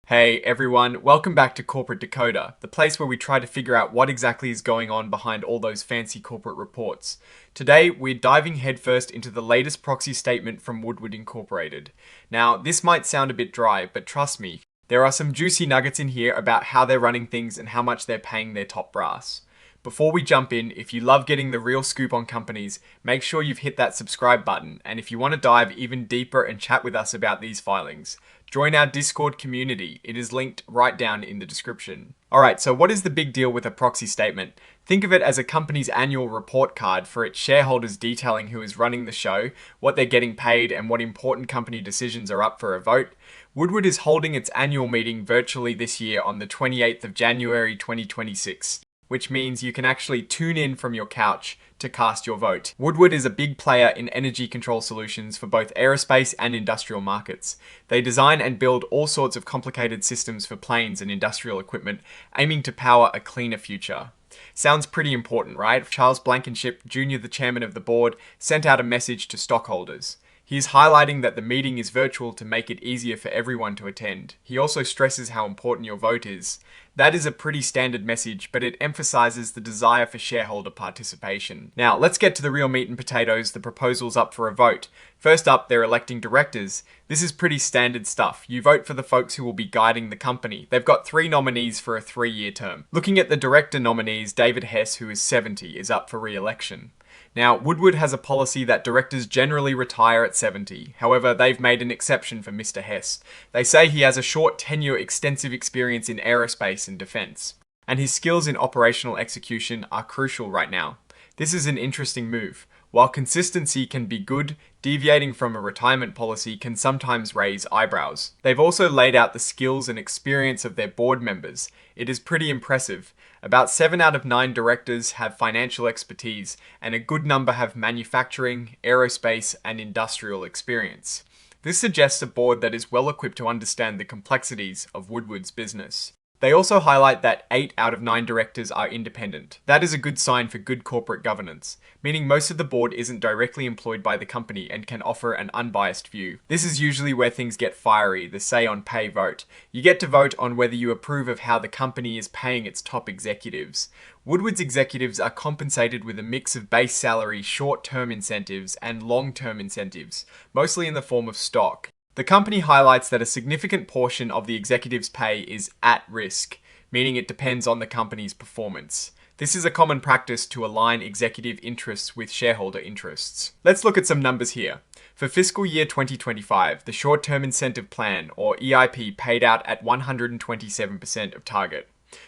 Hey everyone, welcome back to Corporate Decoder, the place where we try to figure out what exactly is going on behind all those fancy corporate reports. Today, we're diving headfirst into the latest proxy statement from Woodward Incorporated. Now, this might sound a bit dry, but trust me, there are some juicy nuggets in here about how they're running things and how much they're paying their top brass. Before we jump in, if you love getting the real scoop on companies, make sure you've hit that subscribe button, and if you want to dive even deeper and chat with us about these filings, join our Discord community. It is linked right down in the description. Alright, so what is the big deal with a proxy statement? Think of it as a company's annual report card for its shareholders detailing who is running the show, what they're getting paid, and what important company decisions are up for a vote. Woodward is holding its annual meeting virtually this year on the 28th of January 2026. Which means you can actually tune in from your couch to cast your vote. Woodward is a big player in energy control solutions for both aerospace and industrial markets. They design and build all sorts of complicated systems for planes and industrial equipment, aiming to power a cleaner future. Sounds pretty important, right? Charles Blankenship, Jr., the chairman of the board, sent out a message to stockholders. He is highlighting that the meeting is virtual to make it easier for everyone to attend. He also stresses how important your vote is. That is a pretty standard message, but it emphasizes the desire for shareholder participation. Now, let's get to the real meat and potatoes, the proposals up for a vote. First up, they're electing directors. This is pretty standard stuff. You vote for the folks who will be guiding the company. They've got 3 nominees for a 3-year term. Looking at the director nominees, David Hess, who is 70, is up for re-election. Now, Woodward has a policy that directors generally retire at 70. However, they've made an exception for Mr. Hess. They say he has a short tenure, extensive experience in aerospace and defense, and his skills in operational execution are crucial right now. This is an interesting move. While consistency can be good, deviating from a retirement policy can sometimes raise eyebrows. They've also laid out the skills and experience of their board members. It is pretty impressive. About 7 out of 9 directors have financial expertise, and a good number have manufacturing, aerospace, and industrial experience. This suggests a board that is well equipped to understand the complexities of Woodward's business. They also highlight that 8 out of 9 directors are independent. That is a good sign for good corporate governance, meaning most of the board isn't directly employed by the company and can offer an unbiased view. This is usually where things get fiery, the say on pay vote. You get to vote on whether you approve of how the company is paying its top executives. Woodward's executives are compensated with a mix of base salary, short-term incentives, and long-term incentives, mostly in the form of stock. The company highlights that a significant portion of the executives' pay is at risk, meaning it depends on the company's performance. This is a common practice to align executive interests with shareholder interests. Let's look at some numbers here. For fiscal year 2025, the short-term incentive plan, or EIP, paid out at 127% of target.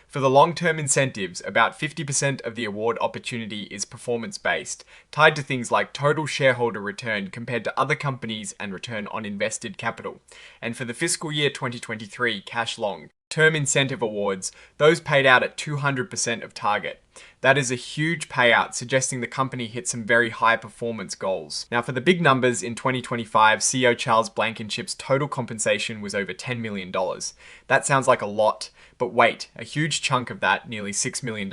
For the long-term incentives, about 50% of the award opportunity is performance-based, tied to things like total shareholder return compared to other companies and return on invested capital. And for the fiscal year 2023 cash long, term incentive awards, those paid out at 200% of target. That is a huge payout, suggesting the company hit some very high performance goals. Now, for the big numbers in 2025, CEO Charles Blankenship's total compensation was over $10 million. That sounds like a lot, but wait, a huge chunk of that, nearly $6 million,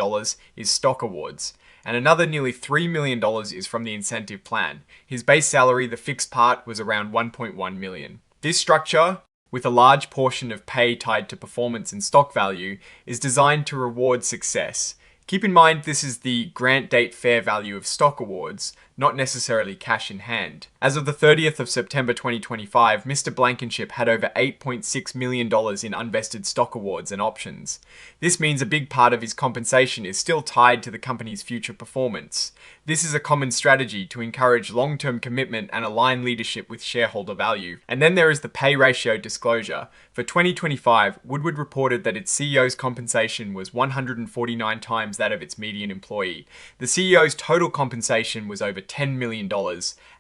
is stock awards. And another nearly $3 million is from the incentive plan. His base salary, the fixed part, was around $1.1 million. This structure, with a large portion of pay tied to performance and stock value, is designed to reward success. Keep in mind this is the grant date fair value of stock awards, not necessarily cash in hand. As of the 30th of September 2025, Mr. Blankenship had over $8.6 million in unvested stock awards and options. This means a big part of his compensation is still tied to the company's future performance. This is a common strategy to encourage long-term commitment and align leadership with shareholder value. And then there is the pay ratio disclosure. For 2025, Woodward reported that its CEO's compensation was 149 times that of its median employee. The CEO's total compensation was over $10 million,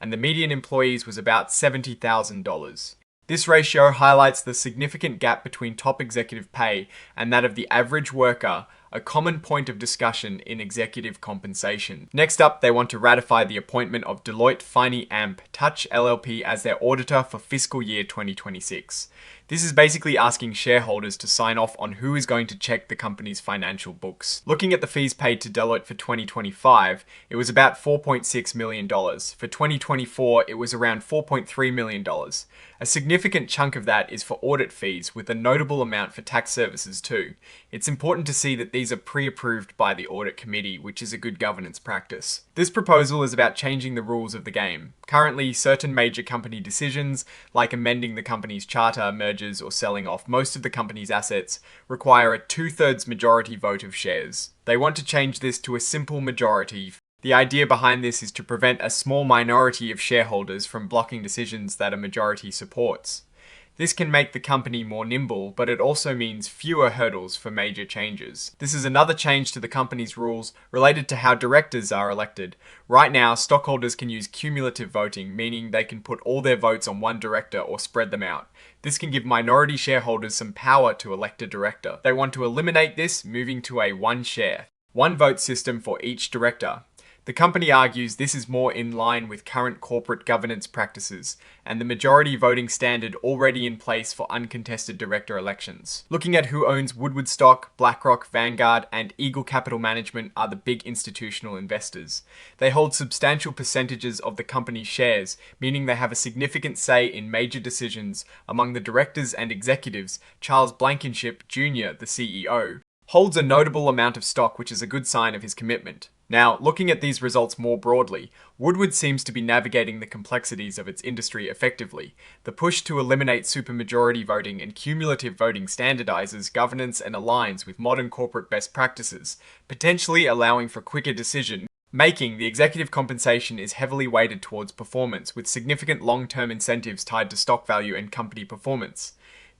and the median employees was about $70,000. This ratio highlights the significant gap between top executive pay and that of the average worker, a common point of discussion in executive compensation. Next up, they want to ratify the appointment of Deloitte Finey Amp Touch LLP as their auditor for fiscal year 2026. This is basically asking shareholders to sign off on who is going to check the company's financial books. Looking at the fees paid to Deloitte for 2025, it was about $4.6 million. For 2024, it was around $4.3 million. A significant chunk of that is for audit fees, with a notable amount for tax services too. It's important to see that these are pre-approved by the audit committee, which is a good governance practice. This proposal is about changing the rules of the game. Currently, certain major company decisions, like amending the company's charter, mergers, or selling off most of the company's assets, require a 2/3 majority vote of shares. They want to change this to a simple majority. The idea behind this is to prevent a small minority of shareholders from blocking decisions that a majority supports. This can make the company more nimble, but it also means fewer hurdles for major changes. This is another change to the company's rules related to how directors are elected. Right now, stockholders can use cumulative voting, meaning they can put all their votes on one director or spread them out. This can give minority shareholders some power to elect a director. They want to eliminate this, moving to a one share, one vote system for each director. The company argues this is more in line with current corporate governance practices and the majority voting standard already in place for uncontested director elections. Looking at who owns Woodward stock, BlackRock, Vanguard, and Eagle Capital Management are the big institutional investors. They hold substantial percentages of the company's shares, meaning they have a significant say in major decisions. Among the directors and executives, Charles Blankenship Jr., the CEO, holds a notable amount of stock, which is a good sign of his commitment. Now, looking at these results more broadly, Woodward seems to be navigating the complexities of its industry effectively. The push to eliminate supermajority voting and cumulative voting standardizes governance and aligns with modern corporate best practices, potentially allowing for quicker decision making. The executive compensation is heavily weighted towards performance, with significant long-term incentives tied to stock value and company performance.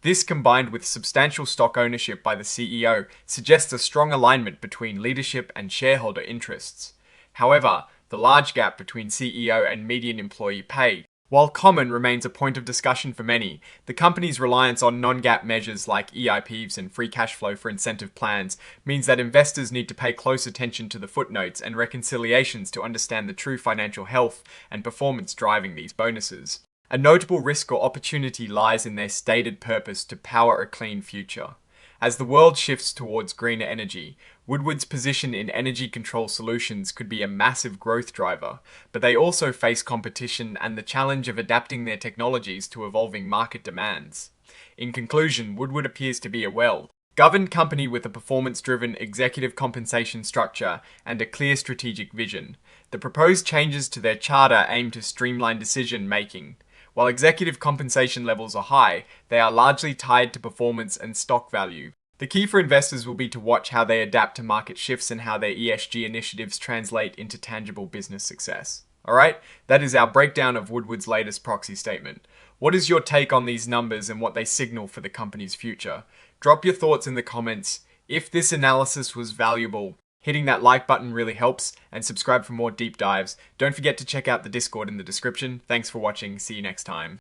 This, combined with substantial stock ownership by the CEO, suggests a strong alignment between leadership and shareholder interests. However, the large gap between CEO and median employee pay, while common, remains a point of discussion for many. The company's reliance on non-GAAP measures like EIPs and free cash flow for incentive plans means that investors need to pay close attention to the footnotes and reconciliations to understand the true financial health and performance driving these bonuses. A notable risk or opportunity lies in their stated purpose to power a clean future. As the world shifts towards greener energy, Woodward's position in energy control solutions could be a massive growth driver, but they also face competition and the challenge of adapting their technologies to evolving market demands. In conclusion, Woodward appears to be a well-governed company with a performance-driven executive compensation structure and a clear strategic vision. The proposed changes to their charter aim to streamline decision-making. While executive compensation levels are high, they are largely tied to performance and stock value. The key for investors will be to watch how they adapt to market shifts and how their ESG initiatives translate into tangible business success. Alright, that is our breakdown of Woodward's latest proxy statement. What is your take on these numbers and what they signal for the company's future? Drop your thoughts in the comments. If this analysis was valuable, hitting that like button really helps, and subscribe for more deep dives. Don't forget to check out the Discord in the description. Thanks for watching. See you next time.